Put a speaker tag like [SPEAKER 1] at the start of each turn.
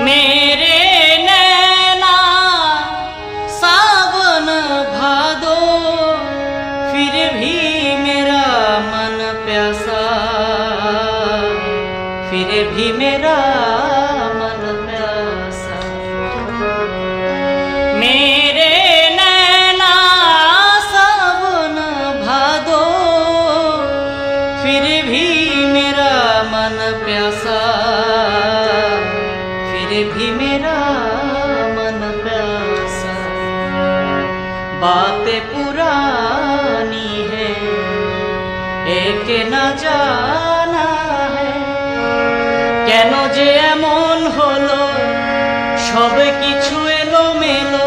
[SPEAKER 1] मेरे नैना सावन भादो, फिर भी मेरा मन प्यासा, फिर भी मेरा मन प्यासा। मेरे नैना सावन भादो, फिर भी मेरा मन प्यासा, फिर भी मेरा मन प्यासा। बातें पुरानी है, एक न जाना है, কেন যে এমন হলো, সব কিছু এলোমেলো।